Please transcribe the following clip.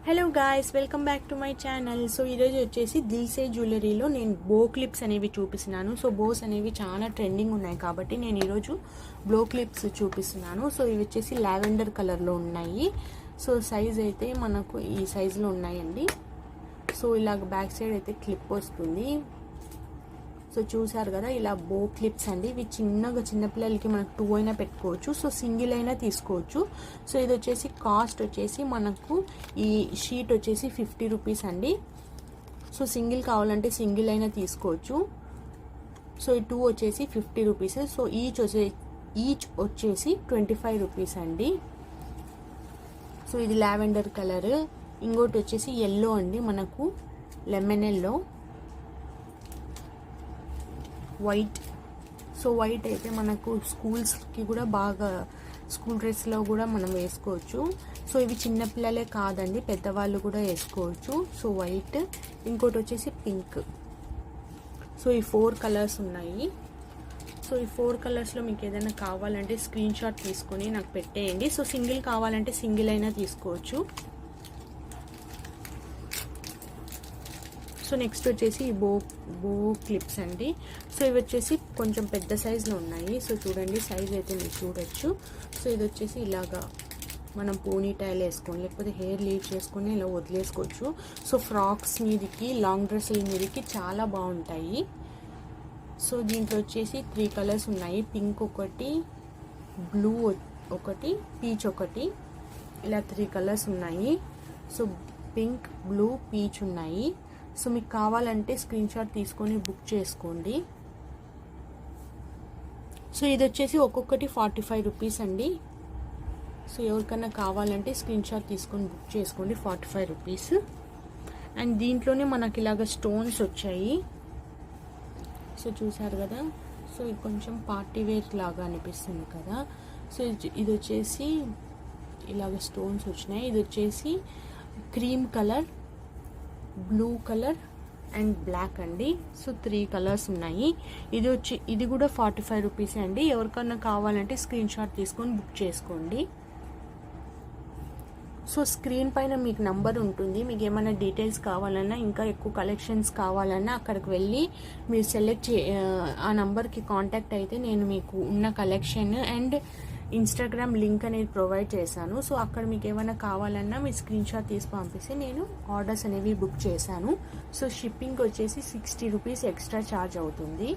Hello guys, welcome back to my channel. So ఈరోజు వచ్చేసి దిల్సే జ్యువెలరీలో నేను బో క్లిప్స్ అనేవి చూపిస్తున్నాను. సో బోస్ అనేవి చాలా ట్రెండింగ్ ఉన్నాయి కాబట్టి నేను ఈరోజు బ్లో క్లిప్స్ చూపిస్తున్నాను. సో ఇవి వచ్చేసి లావెండర్ కలర్లో ఉన్నాయి. సో సైజ్ అయితే మనకు ఈ సైజులో ఉన్నాయండి. సో ఇలాగ బ్యాక్ సైడ్ అయితే క్లిప్ వస్తుంది. సో చూసారు కదా, ఇలా బో క్లిప్స్ అండి. ఇవి చిన్నపిల్లలకి మనకు 2 అయినా పెట్టుకోవచ్చు. సో సింగిల్ అయినా తీసుకోవచ్చు. సో ఇది వచ్చేసి కాస్ట్ వచ్చేసి మనకు ఈ షీట్ వచ్చేసి 50 రూపీస్ అండి. సో సింగిల్ కావాలంటే సింగిల్ అయినా తీసుకోవచ్చు. సో ఈ 2 వచ్చేసి 50 రూపీస్. సో ఈచ్ వచ్చేసి 25 రూపీస్ అండి. సో ఇది లావెండర్ కలర్. ఇంకోటి వచ్చేసి ఎల్లో అండి, మనకు lemon yellow, white. So white అయితే మనకు స్కూల్స్కి కూడా బాగా, స్కూల్ డ్రెస్లో కూడా మనం వేసుకోవచ్చు. సో ఇవి చిన్నపిల్లలే కాదండి, పెద్దవాళ్ళు కూడా వేసుకోవచ్చు. So white. ఇంకోటి వచ్చేసి పింక్. సో ఈ 4 కలర్స్ ఉన్నాయి. సో ఈ 4 కలర్స్లో మీకు ఏదైనా కావాలంటే స్క్రీన్ షాట్ తీసుకొని నాకు పెట్టేయండి. సో సింగిల్ కావాలంటే సింగిల్ అయినా తీసుకోవచ్చు. సో నెక్స్ట్ వచ్చేసి బో క్లిప్స్ అండి. సో ఇవి వచ్చేసి కొంచెం పెద్ద సైజులో ఉన్నాయి. సో చూడండి, సైజ్ అయితే మీరు చూడొచ్చు. సో ఇది వచ్చేసి ఇలాగా మనం పోనీ టైల్ వేసుకొని లేకపోతే హెయిర్ లీవ్ చేసుకొని ఇలా వదిలేసుకోవచ్చు. సో ఫ్రాక్స్ మీదకి, లాంగ్ డ్రెస్సుల మీదకి చాలా బాగుంటాయి. సో దీంట్లో వచ్చేసి 3 కలర్స్ ఉన్నాయి. పింక్ ఒకటి, బ్లూ ఒకటి, పీచ్ ఒకటి, ఇలా 3 కలర్స్ ఉన్నాయి. సో పింక్, బ్లూ, పీచ్ ఉన్నాయి. సో మీకు కావాలంటే స్క్రీన్ షాట్ తీసుకొని బుక్ చేసుకోండి. సో ఇది వచ్చేసి ఒక్కొక్కటి 45 రూపీస్ అండి. సో ఎవరికైనా కావాలంటే స్క్రీన్ షాట్ తీసుకొని బుక్ చేసుకోండి. 45 రూపీస్. అండ్ దీంట్లోనే మనకి ఇలాగ స్టోన్స్ వచ్చాయి. సో చూసారు కదా. సో ఇది కొంచెం పార్టీ వేర్ లాగా అనిపిస్తుంది కదా. సో ఇది వచ్చేసి ఇలాగ స్టోన్స్ వచ్చినాయి. ఇది వచ్చేసి cream colour, blue colour and black అండి. సో 3 కలర్స్ ఉన్నాయి. ఇది కూడా 45 రూపీస్ అండి. ఎవరికన్నా కావాలంటే స్క్రీన్ షాట్ తీసుకొని బుక్ చేసుకోండి. సో స్క్రీన్ పైన మీకు నంబర్ ఉంటుంది. మీకు ఏమైనా డీటెయిల్స్ కావాలన్నా, ఇంకా ఎక్కువ కలెక్షన్స్ కావాలన్నా అక్కడికి వెళ్ళి మీరు ఆ నంబర్కి కాంటాక్ట్ అయితే నేను మీకు ఉన్న కలెక్షన్ అండ్ ఇన్స్టాగ్రామ్ లింక్ అనేది ప్రొవైడ్ చేశాను. సో అక్కడ మీకు ఏమైనా కావాలన్నా మీ స్క్రీన్ షాట్ తీసి పంపిస్తే నేను ఆర్డర్స్ అనేవి బుక్ చేశాను. సో షిప్పింగ్ వచ్చేసి 60 రూపీస్ ఎక్స్ట్రా ఛార్జ్ అవుతుంది.